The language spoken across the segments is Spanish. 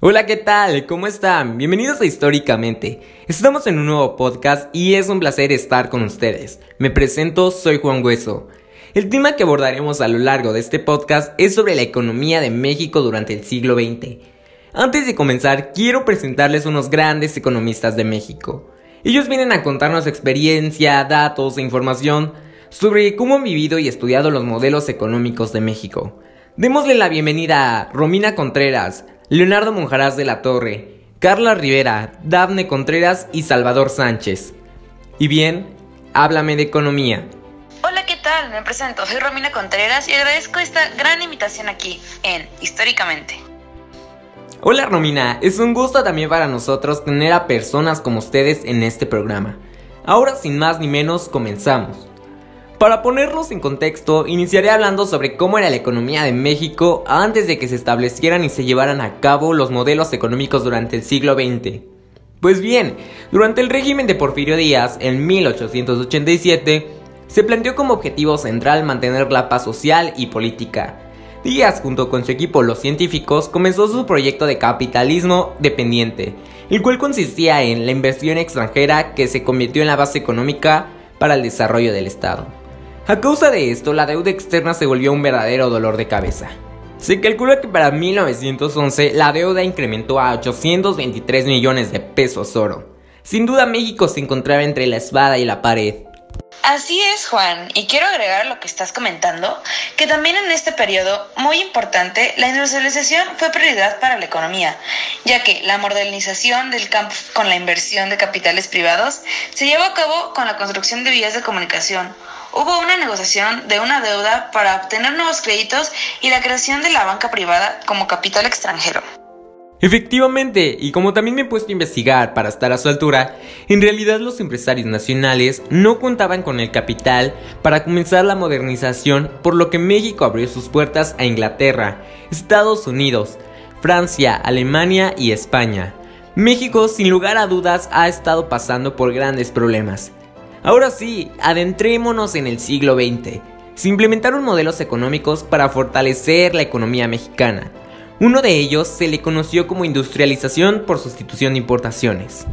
Hola, ¿qué tal? ¿Cómo están? Bienvenidos a Históricamente. Estamos en un nuevo podcast y es un placer estar con ustedes. Me presento, soy Juan Hueso. El tema que abordaremos a lo largo de este podcast es sobre la economía de México durante el siglo XX. Antes de comenzar, quiero presentarles unos grandes economistas de México. Ellos vienen a contarnos experiencia, datos e información sobre cómo han vivido y estudiado los modelos económicos de México. Démosle la bienvenida a Romina Contreras, Leonardo Monjarás de la Torre, Carla Rivera, Dafne Contreras y Salvador Sánchez. Y bien, háblame de economía. Hola, ¿qué tal? Me presento, soy Romina Contreras y agradezco esta gran invitación aquí en Históricamente. Hola Romina, es un gusto también para nosotros tener a personas como ustedes en este programa. Ahora sin más ni menos, comenzamos. Para ponerlos en contexto, iniciaré hablando sobre cómo era la economía de México antes de que se establecieran y se llevaran a cabo los modelos económicos durante el siglo XX. Pues bien, durante el régimen de Porfirio Díaz, en 1887, se planteó como objetivo central mantener la paz social y política. Díaz, junto con su equipo los científicos, comenzó su proyecto de capitalismo dependiente, el cual consistía en la inversión extranjera que se convirtió en la base económica para el desarrollo del Estado. A causa de esto, la deuda externa se volvió un verdadero dolor de cabeza. Se calcula que para 1911 la deuda incrementó a 823 millones de pesos oro. Sin duda México se encontraba entre la espada y la pared. Así es, Juan, y quiero agregar a lo que estás comentando, que también en este periodo muy importante, la industrialización fue prioridad para la economía, ya que la modernización del campo con la inversión de capitales privados se llevó a cabo con la construcción de vías de comunicación. Hubo una negociación de una deuda para obtener nuevos créditos y la creación de la banca privada como capital extranjero. Efectivamente, y como también me he puesto a investigar para estar a su altura, en realidad los empresarios nacionales no contaban con el capital para comenzar la modernización, por lo que México abrió sus puertas a Inglaterra, Estados Unidos, Francia, Alemania y España. México, sin lugar a dudas, ha estado pasando por grandes problemas. Ahora sí, adentrémonos en el siglo XX. Se implementaron modelos económicos para fortalecer la economía mexicana. Uno de ellos se le conoció como industrialización por sustitución de importaciones.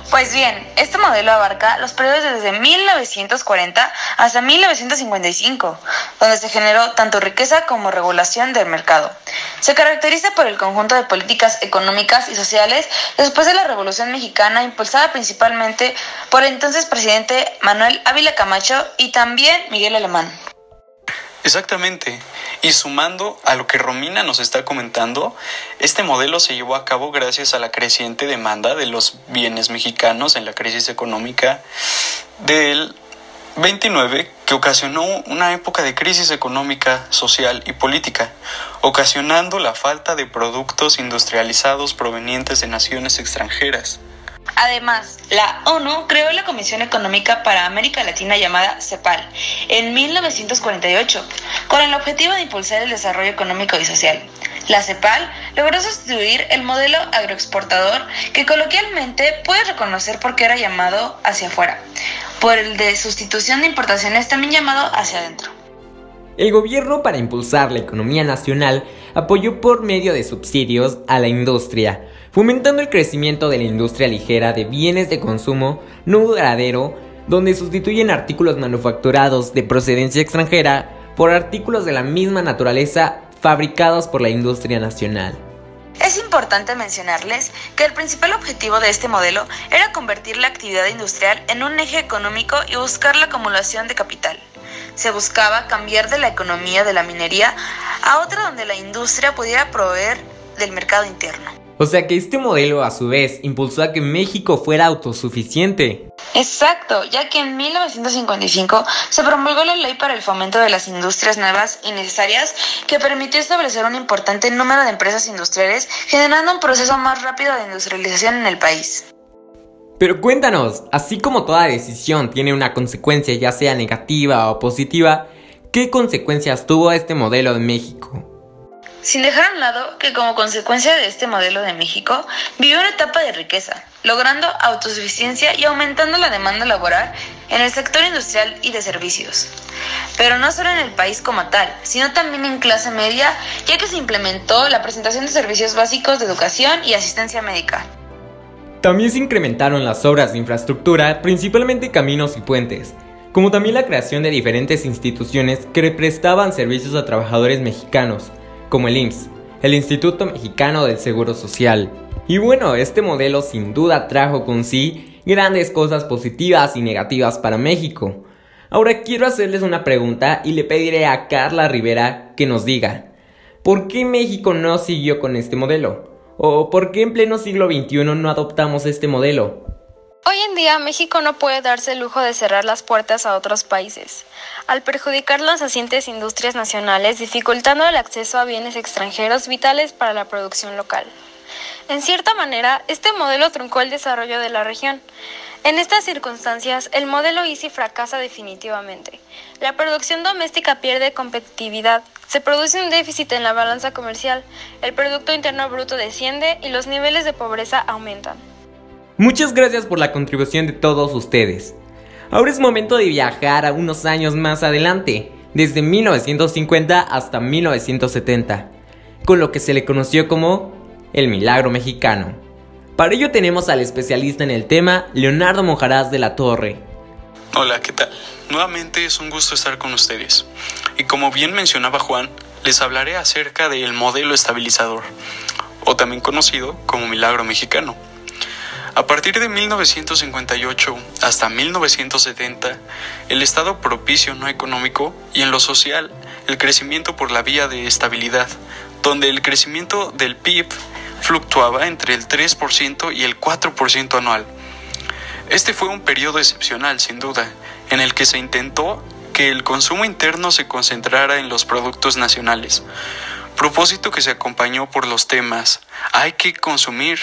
Pues bien, este modelo abarca los periodos desde 1940 hasta 1955, donde se generó tanto riqueza como regulación del mercado. Se caracteriza por el conjunto de políticas económicas y sociales después de la Revolución Mexicana, impulsada principalmente por el entonces presidente Manuel Ávila Camacho y también Miguel Alemán. Exactamente, y sumando a lo que Romina nos está comentando, este modelo se llevó a cabo gracias a la creciente demanda de los bienes mexicanos en la crisis económica del 29, que ocasionó una época de crisis económica, social y política, ocasionando la falta de productos industrializados provenientes de naciones extranjeras. Además, la ONU creó la Comisión Económica para América Latina llamada CEPAL en 1948, con el objetivo de impulsar el desarrollo económico y social. La CEPAL logró sustituir el modelo agroexportador que coloquialmente puede reconocer porque era llamado hacia afuera, por el de sustitución de importaciones también llamado hacia adentro. El gobierno, para impulsar la economía nacional, apoyó por medio de subsidios a la industria, fomentando el crecimiento de la industria ligera de bienes de consumo no duradero, donde sustituyen artículos manufacturados de procedencia extranjera por artículos de la misma naturaleza fabricados por la industria nacional. Es importante mencionarles que el principal objetivo de este modelo era convertir la actividad industrial en un eje económico y buscar la acumulación de capital. Se buscaba cambiar de la economía de la minería a otra donde la industria pudiera proveer del mercado interno. O sea que este modelo a su vez impulsó a que México fuera autosuficiente. Exacto, ya que en 1955 se promulgó la Ley para el Fomento de las Industrias Nuevas y Necesarias, que permitió establecer un importante número de empresas industriales, generando un proceso más rápido de industrialización en el país. Pero cuéntanos, así como toda decisión tiene una consecuencia ya sea negativa o positiva, ¿qué consecuencias tuvo este modelo en México? sin dejar a un lado que como consecuencia de este modelo de México, vivió una etapa de riqueza, logrando autosuficiencia y aumentando la demanda laboral en el sector industrial y de servicios. Pero no solo en el país como tal, sino también en clase media, ya que se implementó la presentación de servicios básicos de educación y asistencia médica. También se incrementaron las obras de infraestructura, principalmente caminos y puentes, como también la creación de diferentes instituciones que prestaban servicios a trabajadores mexicanos, como el IMSS, el Instituto Mexicano del Seguro Social. Y bueno, este modelo sin duda trajo con sí grandes cosas positivas y negativas para México. Ahora quiero hacerles una pregunta y le pediré a Carla Rivera que nos diga, ¿por qué México no siguió con este modelo? ¿O por qué en pleno siglo XXI no adoptamos este modelo? Hoy en día México no puede darse el lujo de cerrar las puertas a otros países, al perjudicar las nacientes industrias nacionales, dificultando el acceso a bienes extranjeros vitales para la producción local. En cierta manera, este modelo truncó el desarrollo de la región. En estas circunstancias, el modelo Easy fracasa definitivamente. La producción doméstica pierde competitividad, se produce un déficit en la balanza comercial, el Producto Interno Bruto desciende y los niveles de pobreza aumentan. Muchas gracias por la contribución de todos ustedes. Ahora es momento de viajar a unos años más adelante, desde 1950 hasta 1970, con lo que se le conoció como el Milagro Mexicano. Para ello tenemos al especialista en el tema, Leonardo Monjarás de la Torre. Hola, ¿qué tal? Nuevamente es un gusto estar con ustedes. Y como bien mencionaba Juan, les hablaré acerca del modelo estabilizador, o también conocido como Milagro Mexicano. A partir de 1958 hasta 1970, el estado propicio no económico y en lo social, el crecimiento por la vía de estabilidad, donde el crecimiento del PIB fluctuaba entre el 3% y el 4% anual. Este fue un periodo excepcional, sin duda, en el que se intentó que el consumo interno se concentrara en los productos nacionales, propósito que se acompañó por los temas hay que consumir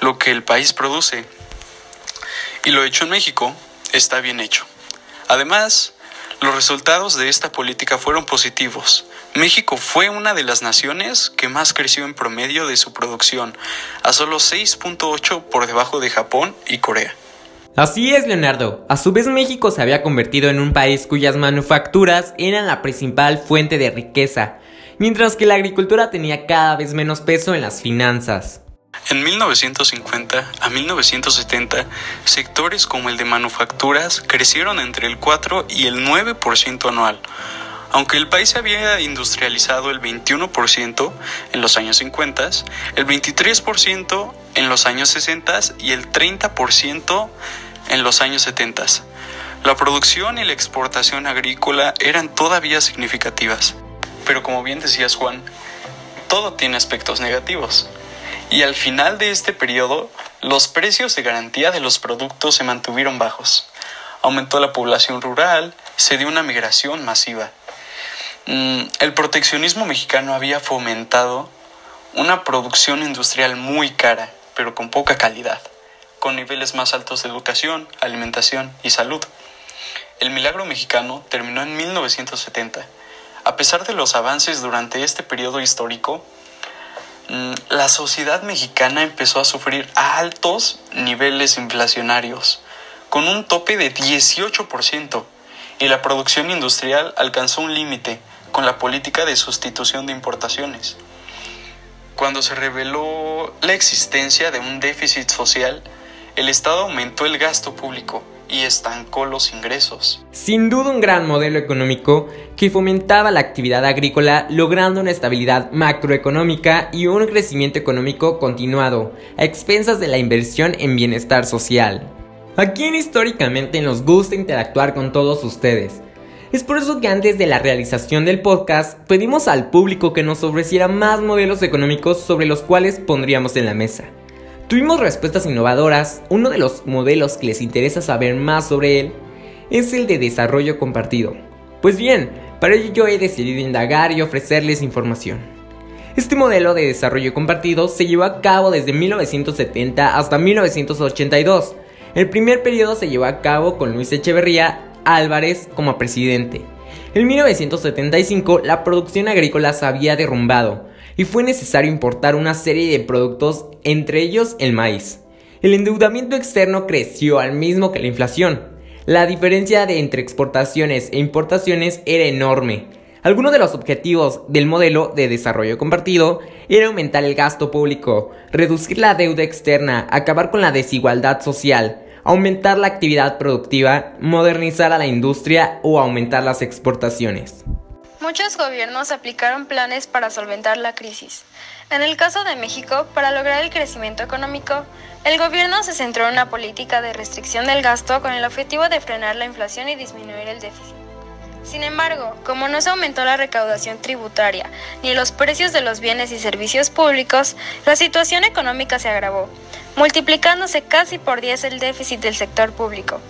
lo que el país produce, y lo hecho en México está bien hecho. Además, los resultados de esta política fueron positivos. México fue una de las naciones que más creció en promedio de su producción, a solo 6.8 por debajo de Japón y Corea. Así es, Leonardo. A su vez, México se había convertido en un país cuyas manufacturas eran la principal fuente de riqueza, mientras que la agricultura tenía cada vez menos peso en las finanzas. En 1950 a 1970, sectores como el de manufacturas crecieron entre el 4 y el 9% anual. Aunque el país se había industrializado el 21% en los años 50, el 23% en los años 60 y el 30% en los años 70. La producción y la exportación agrícola eran todavía significativas. Pero como bien decías, Juan, todo tiene aspectos negativos. Y al final de este periodo, los precios de garantía de los productos se mantuvieron bajos. Aumentó la población rural, se dio una migración masiva. El proteccionismo mexicano había fomentado una producción industrial muy cara, pero con poca calidad, con niveles más altos de educación, alimentación y salud. El Milagro Mexicano terminó en 1970. A pesar de los avances durante este periodo histórico, la sociedad mexicana empezó a sufrir altos niveles inflacionarios, con un tope de 18%, y la producción industrial alcanzó un límite con la política de sustitución de importaciones. Cuando se reveló la existencia de un déficit social, el Estado aumentó el gasto público y estancó los ingresos. Sin duda un gran modelo económico que fomentaba la actividad agrícola, logrando una estabilidad macroeconómica y un crecimiento económico continuado, a expensas de la inversión en bienestar social. A quien históricamente nos gusta interactuar con todos ustedes. Es por eso que antes de la realización del podcast, pedimos al público que nos ofreciera más modelos económicos sobre los cuales pondríamos en la mesa. Tuvimos respuestas innovadoras. Uno de los modelos que les interesa saber más sobre él es el de desarrollo compartido. Pues bien, para ello yo he decidido indagar y ofrecerles información. Este modelo de desarrollo compartido se llevó a cabo desde 1970 hasta 1982. El primer periodo se llevó a cabo con Luis Echeverría Álvarez como presidente. En 1975 la producción agrícola se había derrumbado y fue necesario importar una serie de productos, entre ellos el maíz. El endeudamiento externo creció al mismo que la inflación. La diferencia entre exportaciones e importaciones era enorme. Algunos de los objetivos del modelo de desarrollo compartido era aumentar el gasto público, reducir la deuda externa, acabar con la desigualdad social, aumentar la actividad productiva, modernizar a la industria o aumentar las exportaciones. Muchos gobiernos aplicaron planes para solventar la crisis. En el caso de México, para lograr el crecimiento económico, el gobierno se centró en una política de restricción del gasto con el objetivo de frenar la inflación y disminuir el déficit. Sin embargo, como no se aumentó la recaudación tributaria ni los precios de los bienes y servicios públicos, la situación económica se agravó, multiplicándose casi por 10 el déficit del sector público.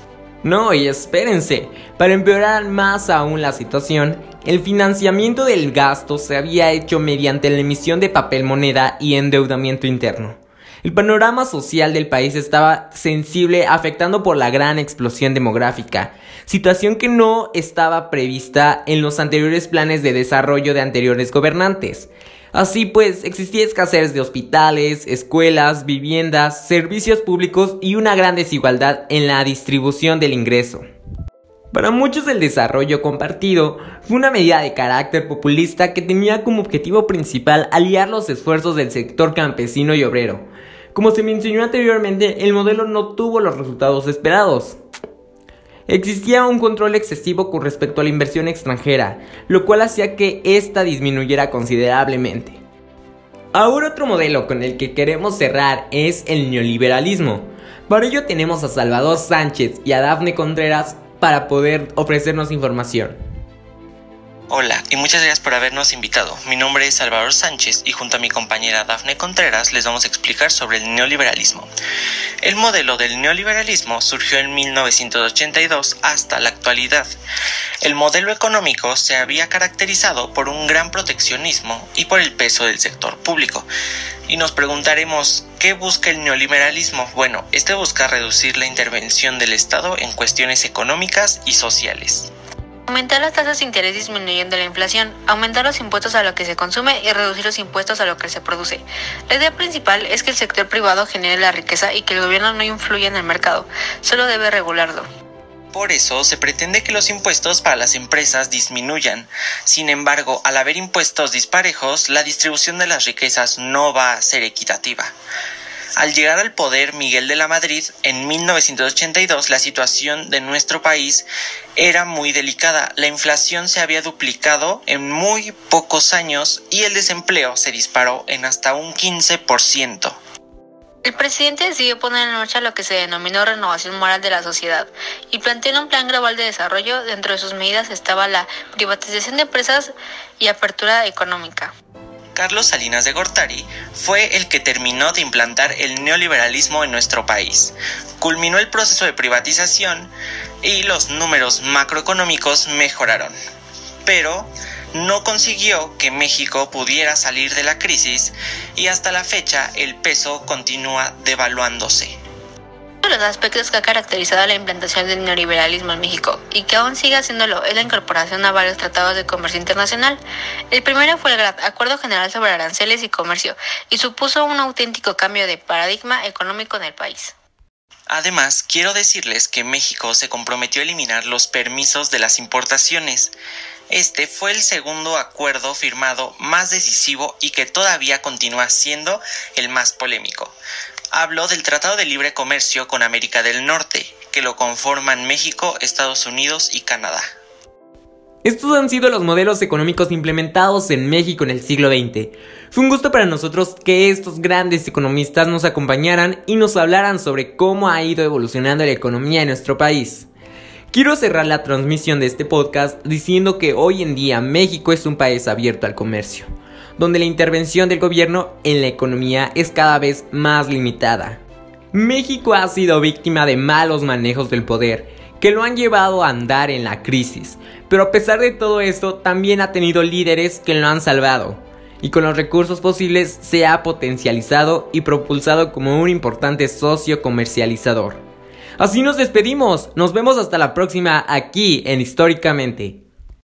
No, y espérense, para empeorar más aún la situación, el financiamiento del gasto se había hecho mediante la emisión de papel moneda y endeudamiento interno. El panorama social del país estaba sensible, afectando por la gran explosión demográfica, situación que no estaba prevista en los anteriores planes de desarrollo de anteriores gobernantes. Así pues, existía escasez de hospitales, escuelas, viviendas, servicios públicos y una gran desigualdad en la distribución del ingreso. Para muchos el desarrollo compartido fue una medida de carácter populista que tenía como objetivo principal aliar los esfuerzos del sector campesino y obrero. Como se mencionó anteriormente, el modelo no tuvo los resultados esperados. Existía un control excesivo con respecto a la inversión extranjera, lo cual hacía que ésta disminuyera considerablemente. Ahora otro modelo con el que queremos cerrar es el neoliberalismo. Para ello tenemos a Salvador Sánchez y a Dafne Contreras para poder ofrecernos información. Hola y muchas gracias por habernos invitado. Mi nombre es Salvador Sánchez y junto a mi compañera Dafne Contreras les vamos a explicar sobre el neoliberalismo. El modelo del neoliberalismo surgió en 1982 hasta la actualidad. El modelo económico se había caracterizado por un gran proteccionismo y por el peso del sector público. Y nos preguntaremos, ¿qué busca el neoliberalismo? Bueno, este busca reducir la intervención del Estado en cuestiones económicas y sociales. Aumentar las tasas de interés disminuyendo la inflación, aumentar los impuestos a lo que se consume y reducir los impuestos a lo que se produce. La idea principal es que el sector privado genere la riqueza y que el gobierno no influya en el mercado, solo debe regularlo. Por eso se pretende que los impuestos para las empresas disminuyan. Sin embargo, al haber impuestos disparejos, la distribución de las riquezas no va a ser equitativa. Al llegar al poder Miguel de la Madrid en 1982, la situación de nuestro país era muy delicada. La inflación se había duplicado en muy pocos años y el desempleo se disparó en hasta un 15%. El presidente decidió poner en marcha lo que se denominó renovación moral de la sociedad y planteó un plan global de desarrollo. Dentro de sus medidas estaba la privatización de empresas y apertura económica. Carlos Salinas de Gortari fue el que terminó de implantar el neoliberalismo en nuestro país. Culminó el proceso de privatización y los números macroeconómicos mejoraron. Pero no consiguió que México pudiera salir de la crisis y hasta la fecha el peso continúa devaluándose. Uno de los aspectos que ha caracterizado la implantación del neoliberalismo en México y que aún sigue haciéndolo es la incorporación a varios tratados de comercio internacional. El primero fue el GRAT, Acuerdo General sobre Aranceles y Comercio, y supuso un auténtico cambio de paradigma económico en el país. Además, quiero decirles que México se comprometió a eliminar los permisos de las importaciones. Este fue el segundo acuerdo firmado más decisivo y que todavía continúa siendo el más polémico. Hablo del Tratado de Libre Comercio con América del Norte, que lo conforman México, Estados Unidos y Canadá. Estos han sido los modelos económicos implementados en México en el siglo XX. Fue un gusto para nosotros que estos grandes economistas nos acompañaran y nos hablaran sobre cómo ha ido evolucionando la economía en nuestro país. Quiero cerrar la transmisión de este podcast diciendo que hoy en día México es un país abierto al comercio, donde la intervención del gobierno en la economía es cada vez más limitada. México ha sido víctima de malos manejos del poder, que lo han llevado a andar en la crisis, pero a pesar de todo esto también ha tenido líderes que lo han salvado, y con los recursos posibles se ha potencializado y propulsado como un importante socio comercializador. Así nos despedimos, nos vemos hasta la próxima aquí en Históricamente.